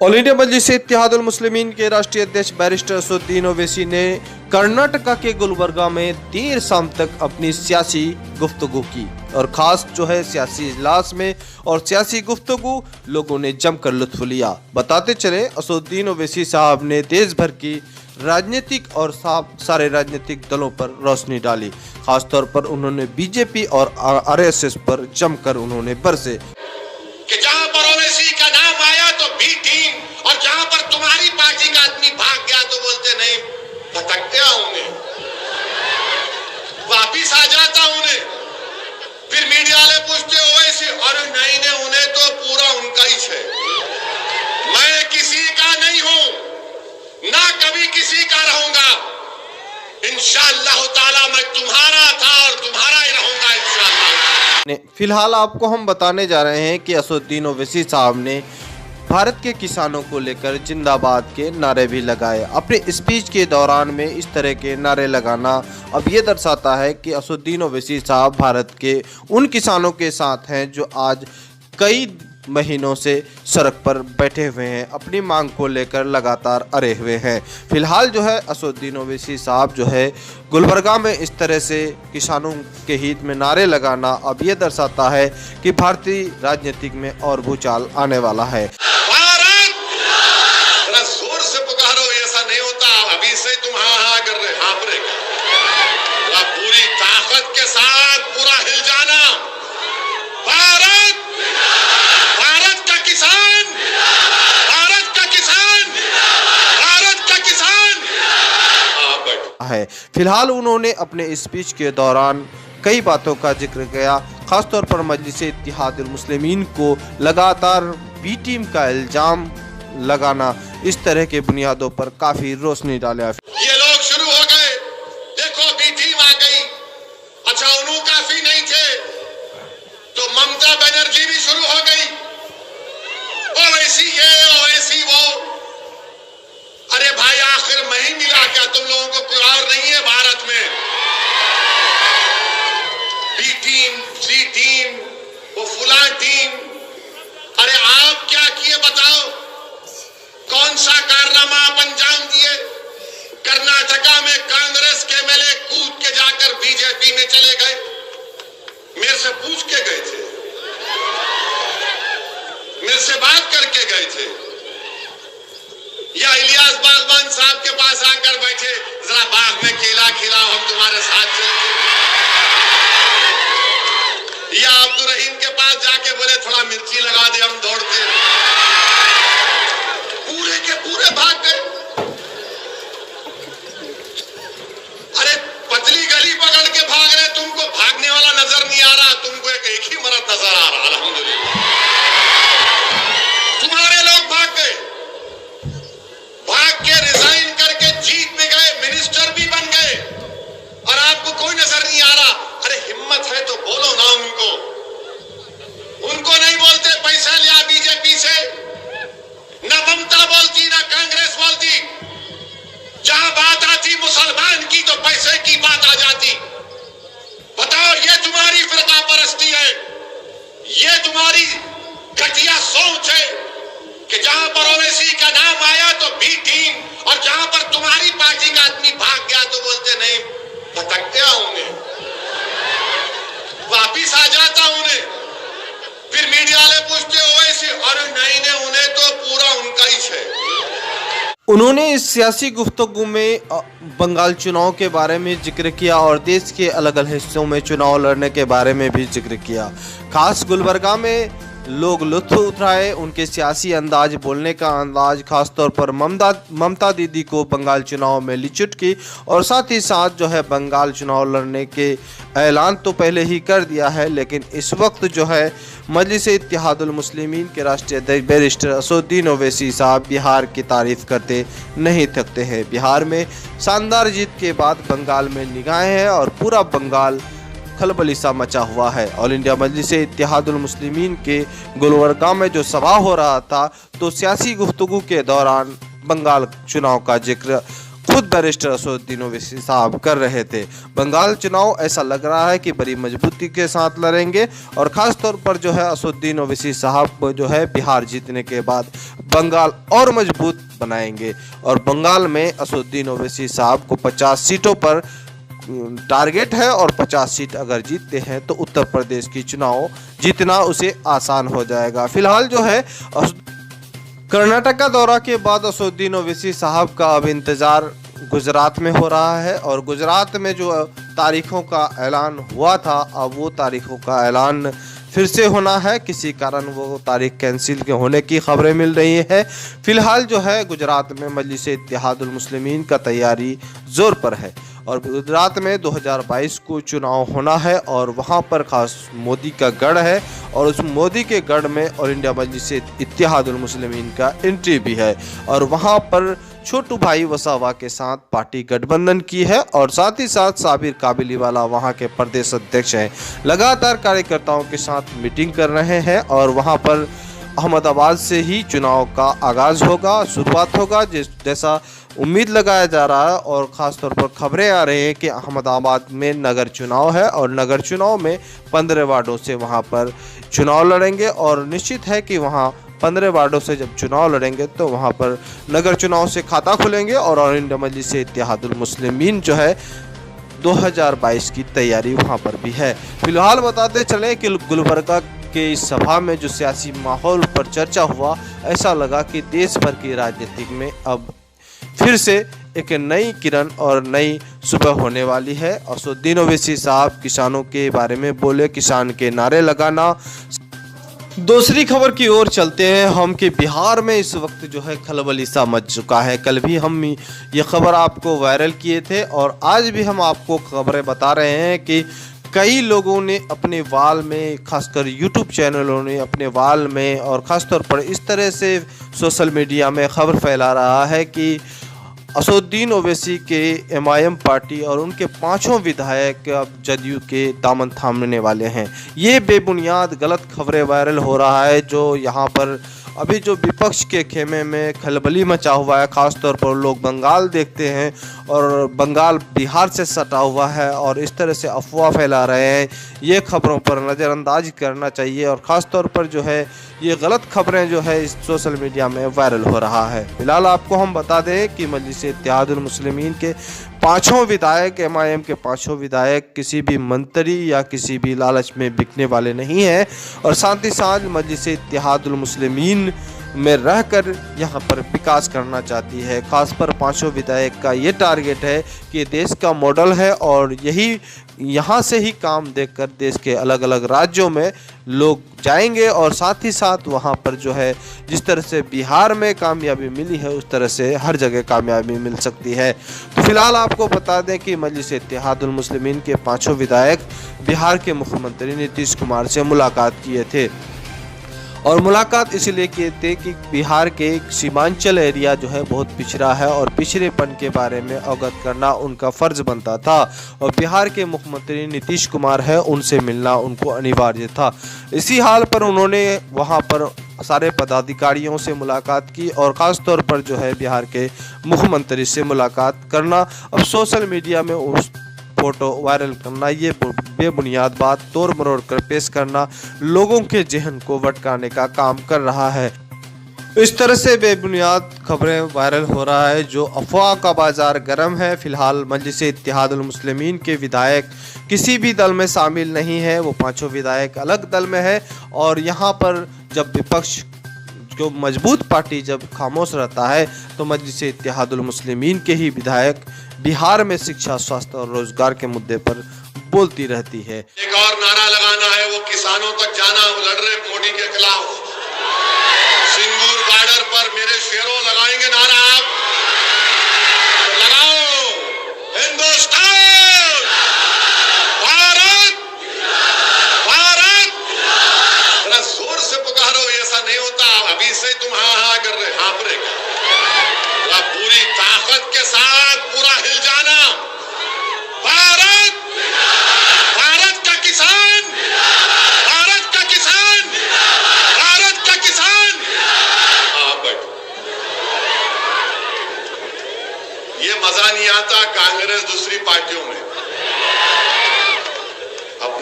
All India मजलिस इत्तेहादुल मुस्लिमीन के राष्ट्रीय अध्यक्ष बैरिस्टर असदुद्दीन ओवैसी ने कर्नाटका के गुलबर्गा में देर शाम तक अपनी सियासी गुफ्तगू की और खास जो है सियासी इजलास में और सियासी गुफ्तगू लोगों ने जमकर लुत्फ लिया। बताते चले असदुद्दीन ओवैसी साहब ने देश भर की राजनीतिक और सारे राजनीतिक दलों पर रोशनी डाली। खासतौर पर उन्होंने बीजेपी और आरएसएस पर जमकर उन्होंने बरसे कि जहां पर ओवैसी का नाम आया तो बी टीम और जहां पर तुम्हारी पार्टी का आदमी भाग गया तो बोलते नहीं भटक गया उन्हें, वापिस आ जाता उन्हें। फिर मीडिया वाले पूछते ओवैसी, अरे नहीं ने उन्हें तो पूरा उनका ही है, मैं किसी का नहीं हूं ना कभी किसी का रहूंगा, इंशाअल्लाह ताला मैं तुम्हारा था और तुम्हारा ही रहूंगा इंशाअल्लाह। फिलहाल आपको हम बताने जा रहे हैं कि असदुद्दीन ओवैसी साहब ने भारत के किसानों को लेकर जिंदाबाद के नारे भी लगाए। अपने स्पीच के दौरान में इस तरह के नारे लगाना अब ये दर्शाता है कि असदुद्दीन ओवैसी साहब भारत के उन किसानों के साथ हैं जो आज कई महीनों से सड़क पर बैठे हुए हैं, अपनी मांग को लेकर लगातार अड़े हुए हैं। फिलहाल जो है असदुद्दीन ओवैसी साहब जो है गुलबर्गा में इस तरह से किसानों के हित में नारे लगाना अब ये दर्शाता है कि भारतीय राजनीतिक में और भूचाल आने वाला है। जोर से पुकारो, ऐसा नहीं होता अभी से तुम हाँ कर रहे, हाँप रहे, पूरी ताकत के साथ पूरा हिल जाना। है। फिलहाल उन्होंने अपने स्पीच के दौरान कई बातों का जिक्र किया, खासतौर पर मजलिस इत्तेहादुल मुस्लिमीन को लगातार बी टीम का इल्जाम लगाना, इस तरह के बुनियादों पर काफी रोशनी डाला। ये लोग शुरू हो गए, देखो बी टीम आ गई, अच्छा उन्हों काफी नहीं थे तो ममता बनर्जी भी शुरू हो गई, ओवैसी ये ओवैसी वो। अरे भाई आखिर मैं ही मिला क्या, तुम लोगों को कोई और नहीं है भारत में? बी टीम, सी टीम, वो फुला टीम, अरे आप क्या किए बताओ? कौन सा कारनामा आप अंजाम दिए? कर्नाटका में कांग्रेस के एमएलए कूद के जाकर बीजेपी में चले गए, मेरे से पूछ के गए थे, मेरे से बात करके गए थे, या इलियास बागवान साहब के पास आकर बैठे, जरा बाग में केला खिलाओ हम तुम्हारे साथ चलते, या अब्दुल रहीम के पास जाके बोले थोड़ा मिर्ची लगा दे हम दौड़ते, पूरे के पूरे भाग गए। अरे पतली गली पकड़ के भाग रहे, तुमको भागने वाला नजर नहीं आ रहा, तुमको एक ही मर्द नजर आ रहा। अल्हम्दुलिल्लाह तुम्हारे लोग भाग गए, भाग के रिजाइन करके जीत में गए, मिनिस्टर भी बन गए और आपको कोई नजर नहीं आ रहा। अरे हिम्मत है तो बोलो ना उनको, उनको नहीं बोलते पैसा लिया बीजेपी से, ना ममता बोलती ना कांग्रेस बोलती, जहां बात आती मुसलमान की तो पैसे की बात आ जाती। बताओ ये तुम्हारी फिरका परस्ती है, ये तुम्हारी घटिया सोच है कि जहां पर ओवैसी का नाम आया तो बी टीम और जहां पर तुम्हारी पार्टी का आदमी भाग गया तो बोलते नहीं भटक गया उन्हें, वापिस आ जाता उन्हें। फिर मीडिया वाले पूछते ओवैसी, अरे नहीं ने उन्हें तो पूरा उनका ही है। उन्होंने इस सियासी गुफ्तगू में बंगाल चुनाव के बारे में जिक्र किया और देश के अलग अलग हिस्सों में चुनाव लड़ने के बारे में भी जिक्र किया। खास गुलबर्गा में लोग लुत्फ उठाए, उनके सियासी अंदाज, बोलने का अंदाज, खासतौर पर ममता दीदी को बंगाल चुनाव में लिचुट की और साथ ही साथ जो है बंगाल चुनाव लड़ने के ऐलान तो पहले ही कर दिया है, लेकिन इस वक्त जो है मजलिस इत्तेहादुल मुस्लिमीन के राष्ट्रीय अध्यक्ष बैरिस्टर असदुद्दीन ओवैसी साहब बिहार की तारीफ करते नहीं थकते हैं। बिहार में शानदार जीत के बाद बंगाल में निगाहें हैं और पूरा बंगाल खलबली सा मचा हुआ है। ऑल इंडिया मजलिस इत्तेहादुल मुस्लिमीन के गुलबर्गा में जो सभा हो रहा था तो सियासी गुफ्तगू के दौरान बंगाल चुनाव का जिक्र खुद बैरिस्टर असदुद्दीन ओवैसी साहब कर रहे थे। बंगाल चुनाव ऐसा लग रहा है कि बड़ी मजबूती के साथ लड़ेंगे और ख़ास तौर पर जो है असदुद्दीन ओवैसी साहब जो है बिहार जीतने के बाद बंगाल और मजबूत बनाएंगे और बंगाल में असदुद्दीन ओवैसी साहब को 50 सीटों पर टारगेट है और 50 सीट अगर जीतते हैं तो उत्तर प्रदेश की चुनाव जीतना उसे आसान हो जाएगा। फिलहाल जो है कर्नाटक का दौरा के बाद असदुद्दीन ओवैसी साहब का अब इंतज़ार गुजरात में हो रहा है और गुजरात में जो तारीखों का ऐलान हुआ था अब वो तारीखों का ऐलान फिर से होना है। किसी कारण वो तारीख कैंसिल के होने की खबरें मिल रही है। फिलहाल जो है गुजरात में मजलिस इत्तेहादुल मुस्लिमीन का तैयारी जोर पर है और गुजरात में 2022 को चुनाव होना है और वहाँ पर खास मोदी का गढ़ है और उस मोदी के गढ़ में ऑल इंडिया मजलिस इत्तेहादुल मुस्लिमीन का एंट्री भी है और वहाँ पर छोटू भाई वसावा के साथ पार्टी गठबंधन की है और साथ ही साथ साबिर काबिलीवाला वहां के प्रदेश अध्यक्ष हैं। लगातार कार्यकर्ताओं के साथ मीटिंग कर रहे हैं और वहां पर अहमदाबाद से ही चुनाव का आगाज़ होगा, शुरुआत होगा जैसा उम्मीद लगाया जा रहा है और ख़ास तौर पर खबरें आ रही हैं कि अहमदाबाद में नगर चुनाव है और नगर चुनाव में 15 वार्डों से वहां पर चुनाव लड़ेंगे और निश्चित है कि वहां 15 वार्डों से जब चुनाव लड़ेंगे तो वहां पर नगर चुनाव से खाता खुलेंगे और ऑल इंडिया मजलिस इत्तेहादुल मुस्लिमीन जो है 2022 की तैयारी वहां पर भी है। फिलहाल बताते चले कि गुलबर्गा के इस सभा में जो सियासी माहौल पर चर्चा हुआ ऐसा लगा कि देश भर की राजनीतिक में अब फिर से एक नई किरण और नई सुबह होने वाली है। असदुद्दीन ओवैसी साहब किसानों के बारे में बोले, किसान के नारे लगाना। दूसरी खबर की ओर चलते हैं हम कि बिहार में इस वक्त जो है खलबली सा मच चुका है। कल भी हम ये खबर आपको वायरल किए थे और आज भी हम आपको खबरें बता रहे हैं कि कई लोगों ने अपने वाल में, खासकर यूट्यूब चैनलों ने अपने वाल में और ख़ासतौर पर इस तरह से सोशल मीडिया में खबर फैला रहा है कि असदुद्दीन ओवैसी के एमआईएम पार्टी और उनके 5 विधायक अब जदयू के दामन थामने वाले हैं। ये बेबुनियाद गलत खबरें वायरल हो रहा है जो यहाँ पर अभी जो विपक्ष के खेमे में खलबली मचा हुआ है। ख़ास तौर पर लोग बंगाल देखते हैं और बंगाल बिहार से सटा हुआ है और इस तरह से अफवाह फैला रहे हैं। ये खबरों पर नज़रअंदाज करना चाहिए और ख़ास तौर पर जो है ये गलत खबरें जो है इस सोशल मीडिया में वायरल हो रहा है। फिलहाल आपको हम बता दें कि मजलिस इत्तेहादुल मुस्लिमीन के 5 विधायक, एमआईएम के 5 विधायक किसी भी मंत्री या किसी भी लालच में बिकने वाले नहीं हैं और साथ ही साथ मजलिस इत्तेहादुल मुस्लिमीन में रहकर यहाँ पर विकास करना चाहती है। खास पर 5 विधायक का ये टारगेट है कि देश का मॉडल है और यही यहाँ से ही काम देखकर देश के अलग अलग राज्यों में लोग जाएंगे और साथ ही साथ वहाँ पर जो है जिस तरह से बिहार में कामयाबी मिली है उस तरह से हर जगह कामयाबी मिल सकती है। तो फिलहाल आपको बता दें कि मजलिस इत्तेहादुल मुस्लिमीन के 5 विधायक बिहार के मुख्यमंत्री नीतीश कुमार से मुलाकात किए थे और मुलाकात इसलिए किए थे कि बिहार के सीमांचल एरिया जो है बहुत पिछड़ा है और पिछड़ेपन के बारे में अवगत करना उनका फ़र्ज बनता था और बिहार के मुख्यमंत्री नीतीश कुमार है उनसे मिलना उनको अनिवार्य था। इसी हाल पर उन्होंने वहां पर सारे पदाधिकारियों से मुलाकात की और ख़ास तौर पर जो है बिहार के मुख्यमंत्री से मुलाकात करना, अब सोशल मीडिया में उस फोटो वायरल करना, ये बेबुनियाद बात तोड़ मरोड़ कर पेश करना लोगों के जहन को भटकाने का काम कर रहा है। इस तरह से बेबुनियाद खबरें वायरल हो रहा है जो अफवाह का बाजार गर्म है। फिलहाल मजलिस इत्तेहादुल मुस्लिमीन के विधायक किसी भी दल में शामिल नहीं है, वो 5 विधायक अलग दल में है और यहाँ पर जब विपक्ष जो मजबूत पार्टी जब खामोश रहता है तो मजलिस इत्तेहादुल मुस्लिमीन के ही विधायक बिहार में शिक्षा, स्वास्थ्य और रोजगार के मुद्दे पर बोलती रहती है। एक और नारा लगाना है, वो किसानों तक जाना, वो लड़ रहे मोदी के खिलाफ। सिंगूर बॉर्डर पर मेरे शेरों लगाएंगे नारा, आप तो लगाओ। हिंदुस्तान, भारत, भारत, जरा जोर से पुकारो, ऐसा नहीं होता अभी से तुम हाँ कर रहे, हाँप रहे। पूरी ताकत के साथ पूरा हिल जाना। भारत, भारत का किसान, भारत का किसान, भारत का किसान। आप बैठो।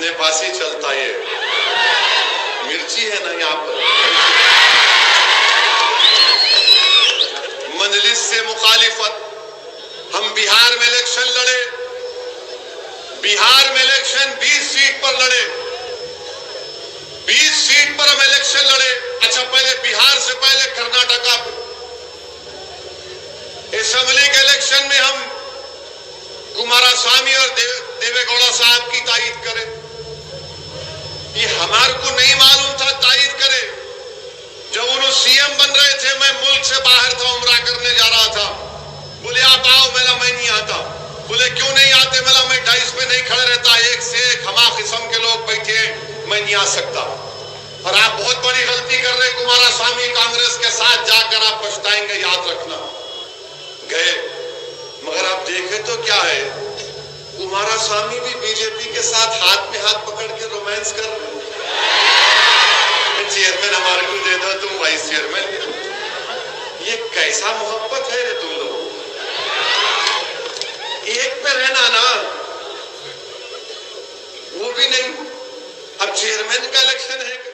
अपने पास ही चलता ये मिर्ची है ना यहाँ पर। मजलिस से मुखालिफत, हम बिहार में इलेक्शन लड़े, बिहार में इलेक्शन 20 सीट पर लड़े, 20 सीट पर हम इलेक्शन लड़े। अच्छा, पहले बिहार से पहले कर्नाटका असेंबली के इलेक्शन में हम कुमारस्वामी और देवेगौड़ा साहब की तायीद करें। ये हमारे को नहीं मालूम था तायीद करे। जब उन्होंने सीएम बन रहे थे, मैं मुल्क से बाहर था, उम्रा करने जा रहा था। बोले आप आओ, मेरा मैं नहीं आता। बोले क्यों नहीं आते? मेरा मैं डाइस पे नहीं खड़े रहता, एक से एक हमा किस्म के लोग बैठे, मैं नहीं आ सकता। और आप बहुत बड़ी गलती कर रहे कुमारस्वामी, कांग्रेस के साथ जाकर आप पछताएंगे, याद रखना। गए, मगर आप देखे तो क्या है, कुमारस्वामी भी बीजेपी के साथ हाथ में हाथ पकड़ के रोमांस कर रहे हैं। चेयरमैन हमारे को दे दो, तुम वाइस चेयरमैन। ये कैसा मोहब्बत है रे तुम लोग? एक पे रहना ना, वो भी नहीं। अब चेयरमैन का इलेक्शन है।